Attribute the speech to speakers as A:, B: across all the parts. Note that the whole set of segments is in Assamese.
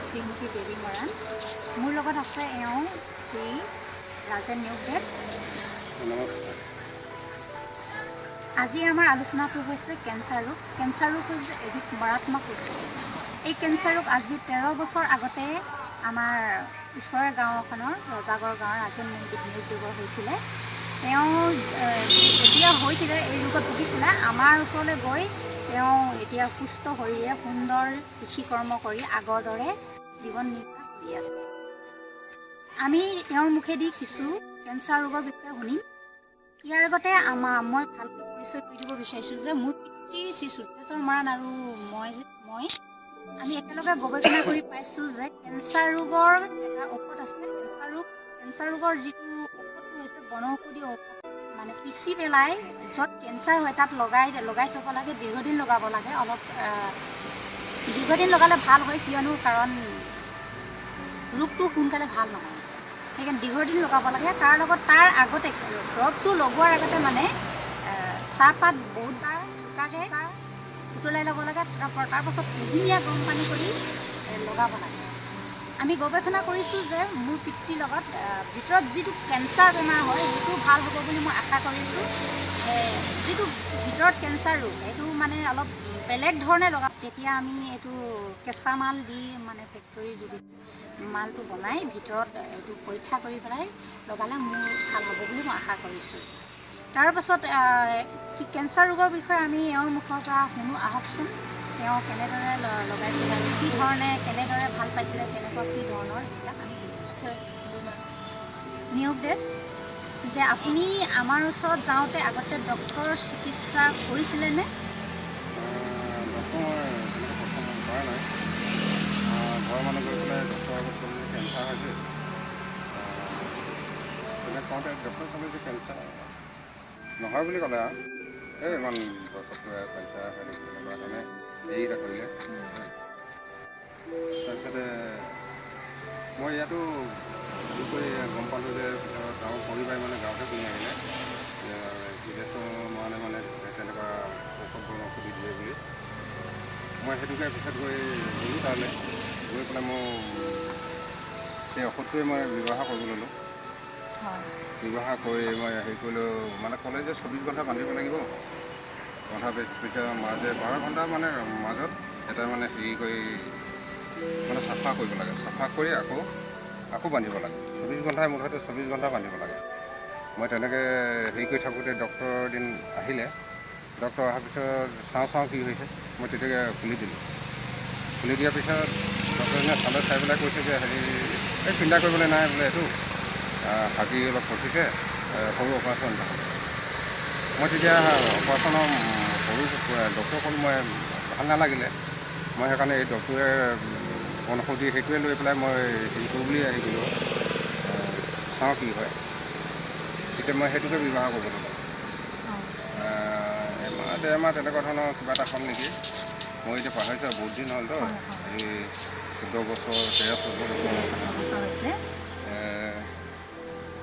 A: শ্ৰীমতী দেৱী মৰাণ। মোৰ লগত আছে এওঁ শ্ৰী ৰাজেন নিয়োগদেৱ।
B: নমস্কাৰ।
A: আজি আমাৰ আলোচনাটো হৈছে কেঞ্চাৰ ৰোগ। কেঞ্চাৰ ৰোগ হৈছে এবিধ মাৰাত্মক ৰোগ। এই কেঞ্চাৰ ৰোগ আজি 13 বছৰ আগতে আমাৰ ওচৰৰ গাঁও এখনৰ ৰজাগড় গাঁৱৰ ৰাজেন নিয়োগদেৱৰ হৈছিলে। তেওঁ যেতিয়া হৈছিলে এই ৰোগত ভুগিছিলে, আমাৰ ওচৰলৈ গৈ তেওঁ এতিয়া সুস্থ শৰীৰে সুন্দৰ কৃষি কৰ্ম কৰি আগৰ দৰে জীৱন নিৰ্বাহ কৰি আছে। আমি তেওঁৰ মুখেদি কিছু কেঞ্চাৰ ৰোগৰ বিষয়ে শুনিম। ইয়াৰ আগতে মই ভালকৈ পৰিচয় কৰি দিব বিচাৰিছোঁ যে মোৰ পিতৃ শ্ৰী চুদ্ৰেশ্বৰ মৰাণ আৰু আমি একেলগে গৱেষণা কৰি পাইছোঁ যে কেঞ্চাৰ ৰোগৰ এটা ঔষধ আছে। কেঞ্চাৰ ৰোগৰ যিটো ঔষধটো হৈছে বনৌষধি ঔষধ, মানে পিচি পেলাই য'ত কেঞ্চাৰ হয় তাত লগাই থ'ব লাগে, দীৰ্ঘদিন লগাব লাগে। অলপ দীৰ্ঘদিন লগালে ভাল হয়, কিয়নো কাৰণ ৰোগটো সোনকালে ভাল নহয়, সেইকাৰণে দীৰ্ঘদিন লগাব লাগে। তাৰ আগতে দৰৱটো লগোৱাৰ আগতে মানে চাহপাত বহুতবাৰ চোকাকৈ উতলাই ল'ব লাগে। তাৰপাছত কুহুমীয়া গৰম পানী কৰি লগাব লাগে। আমি গৱেষণা কৰিছোঁ যে মোৰ পিতৃৰ লগত ভিতৰত যিটো কেঞ্চাৰ বেমাৰ হয় সেইটো ভাল হ'ব বুলি মই আশা কৰিছোঁ। যিটো ভিতৰত কেঞ্চাৰ ৰোগ সেইটো মানে অলপ বেলেগ ধৰণে লগাব। তেতিয়া আমি এইটো কেঁচা মাল দি মানে ফেক্টৰীৰ যোগেদি মালটো বনাই ভিতৰত এইটো পৰীক্ষা কৰি পেলাই লগালে মোৰ ভাল হ'ব বুলি মই আশা কৰিছোঁ। তাৰপাছত কেঞ্চাৰ ৰোগৰ বিষয়ে আমি এওঁৰ মুখৰ পৰা শুনো, আহকচোন। তেওঁ কেনেদৰে লগাইছিলে আৰু কেনেদৰে ভাল পাইছিলে, কেনেকুৱা কি ধৰণৰ, এইবিলাক আমি নিয়োগদেৱ যে আপুনি আমাৰ ওচৰত যাওঁতে আগতে ডক্টৰৰ চিকিৎসা কৰিছিলেনে?
B: ডক্টৰ মই তেনেকৈ প্ৰথম কৰা নাই। ঘৰৰ মানুহ গৈ পেলাই ডক্টৰৰ আগত ক'লে যে কেঞ্চাৰ হৈছে। তেনেকৈ কওঁতে ডক্টৰে ক'লে যে কেঞ্চাৰ নহয় বুলি ক'লে আৰু ইমান বছৰটোৱে কেঞ্চাৰ হয় নেকি তেনেকুৱা ধৰণে হেৰি এটা কৰিলে। তাৰপিছতে মই ইয়াতো হেৰি কৰি গম পালোঁ যে গাঁৱৰ পৰিবাৰে মানে গাঁৱতে শুনি আহিলে চুদ্ৰেশ্বৰ মৰাণে মানে তেনেকুৱা ঔষধ বনৌষধি দিয়ে বুলি। মই সেইটোকে পিছত গৈ গ'লোঁ তালৈ, গৈ পেলাই মই সেই ঔষধটোৱে মই ব্যৱহাৰ কৰিব ল'লোঁ। ব্যৱহাৰ কৰি মই হেৰি কৰিলোঁ, মানে ক'লে যে 24 ঘণ্টা বান্ধিব লাগিব। বন্ধাৰ পিছত মাজে 12 ঘণ্টা মানে মাজত এটা মানে হেৰি কৰি মানে চাফা কৰিব লাগে। চাফা কৰি আকৌ বান্ধিব লাগে। 24 ঘণ্টাই মুঠতে 24 ঘণ্টা বান্ধিব লাগে। মই তেনেকৈ হেৰি কৰি থাকোঁতে ডক্টৰ এদিন আহিলে। ডক্টৰ অহাৰ পিছত চাওঁ কি হৈছে। মই তেতিয়াকৈ খুলি দিলোঁ। খুলি দিয়াৰ পিছত ডক্টৰজনে চাই পেলাই কৈছে যে এই চিন্তা কৰিবলৈ নাই বোলে, এইটো হাগি অলপ ফচিছে, সৰু অপাৰেশ্যন এটা। মই তেতিয়া অপাৰেশ্যনৰ ডক্টৰ ক'লোঁ, মই ভাল নালাগিলে। মই সেইকাৰণে এই ডক্টৰে বনৌষধি সেইটোৱে লৈ পেলাই মই হেৰি কৰোঁ বুলি হেৰি কৰিলোঁ, চাওঁ কি হয়। তেতিয়া মই সেইটোকে ব্যৱহাৰ কৰিব ল'লোঁ। এমাহ 1.5 মাহ তেনেকুৱা ধৰণৰ কিবা এটা হ'ল নেকি, মই এতিয়া পাহৰিছোঁ, বহুত দিন হ'লতো। এই 14 বছৰ 13-14 বছৰ হৈছে।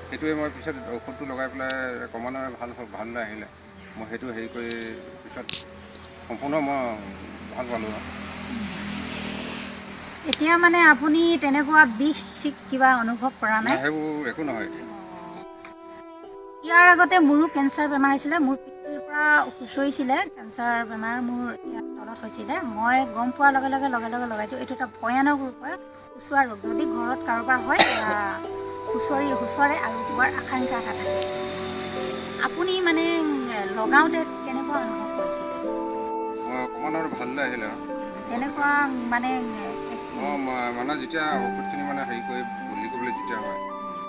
B: সেইটোৱে মই পিছত ঔষধটো লগাই পেলাই ক্ৰমান্বয়ে ভাললৈ আহিলে। মই সেইটো হেৰি কৰি পিছত সম্পূৰ্ণ মই ভাল পালোঁ।
A: এতিয়া মানে আপুনি তেনেকুৱা বিষ কিবা অনুভৱ কৰা নাই?
B: সেইবোৰ একো নহয় এতিয়া।
A: ইয়াৰ আগতে মোৰো কেঞ্চাৰ বেমাৰ হৈছিলে। মোৰ পিতৃৰ পৰা খুচৰিছিলে কেঞ্চাৰ বেমাৰ মোৰ ইয়াত তলত হৈছিলে। মই গম পোৱাৰ লগে লগে লগাই দিওঁ। এইটো এটা ভয়ানক ৰোগ হয়, খুচুৰা ৰোগ। যদি ঘৰত কাৰোবাৰ হয় খুচৰে আৰু হোৱাৰ আশংকা এটা থাকে। আপুনি মানে লগাওঁতে কেনেকুৱা অনুভৱ কৰিছিলে?
B: অকণমান ভাললৈ আহিলে
A: তেনেকুৱা মানে
B: যেতিয়া ঔষধখিনি মানে হেৰি কৰি বদলি কৰিবলৈ যেতিয়া হয়,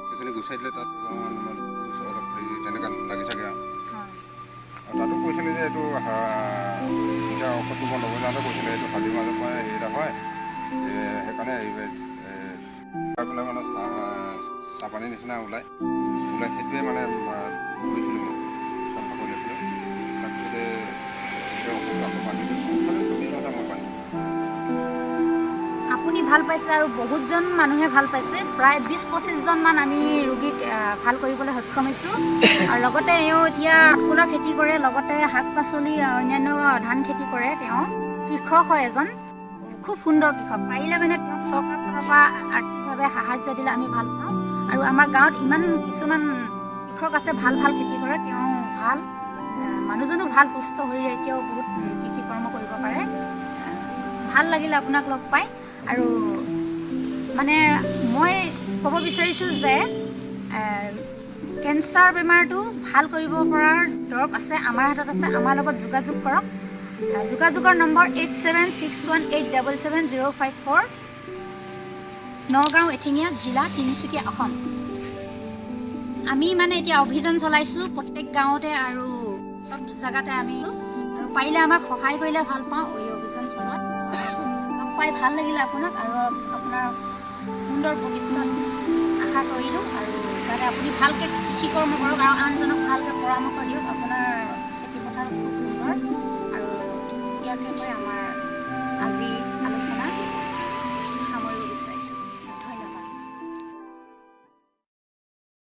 B: সেইখিনি গুচাই দিলে তাত অলপ হেৰি তেনেকুৱা লাগি থাকে আৰু তাতো কৈছিলে যে এইটো যেতিয়া ঔষধটো মই ল'ব যাওঁতে কৈছিলে এইটো হাৰ্দিৰ মাজৰ পৰাই হেৰি এটা হয়, সেইকাৰণে পেলাই মানে চাহপানীৰ নিচিনা ওলাই সেইটোৱে মানে কৰিছিলোঁ মই চাফা কৰি লৈছিলোঁ। তাৰপিছতে ঔষধটো আকৌ বান্ধি দিলোঁ। 24 ঘণ্টা মই বান্ধি দিলোঁ।
A: আপুনি ভাল পাইছে আৰু বহুতজন মানুহে ভাল পাইছে। প্ৰায় 20-25 মান আমি ৰোগীক ভাল কৰিবলৈ সক্ষম হৈছোঁ। আৰু লগতে এওঁ এতিয়া ফুলৰ খেতি কৰে, লগতে শাক পাচলি অন্যান্য ধান খেতি কৰে। তেওঁ কৃষক হয় এজন, খুব সুন্দৰ কৃষক। পাৰিলে মানে তেওঁক চৰকাৰৰ ফালৰ পৰা আৰ্থিকভাৱে সাহাৰ্য দিলে আমি ভাল পাওঁ। আৰু আমাৰ গাঁৱত ইমান কিছুমান কৃষক আছে ভাল ভাল খেতি কৰে, তেওঁ ভাল মানুহজনো ভাল, সুস্থ শৰীৰে এতিয়াও বহুত কৃষি কৰ্ম কৰিব পাৰে। ভাল লাগিলে আপোনাক লগ পাই। আৰু মানে মই ক'ব বিচাৰিছোঁ যে কেঞ্চাৰ বেমাৰটো ভাল কৰিব পৰাৰ দৰৱ আছে, আমাৰ হাতত আছে। আমাৰ লগত যোগাযোগ কৰক। যোগাযোগৰ নম্বৰ 8761877054, নগাঁও এঠিঙীয়া, জিলা তিনিচুকীয়া, অসম। আমি মানে এতিয়া অভিযান চলাইছোঁ প্ৰত্যেক গাঁৱতে আৰু চব জেগাতে আমি, আৰু পাৰিলে আমাক সহায় কৰিলে ভাল পাওঁ এই অভিযান চলোৱাত। লগ পাই ভাল লাগিলে আপোনাক, আৰু আপোনাৰ সুন্দৰ ভৱিষ্যত আশা কৰিলোঁ। আৰু যাতে আপুনি ভালকৈ কৃষি কৰ্ম কৰক আৰু আনজনক ভালকৈ পৰামৰ্শ দিয়ক। আপোনাৰ খেতি পথাৰ খুব সুন্দৰ। আৰু ইয়াকে কৈ আমাৰ আজি আলোচনা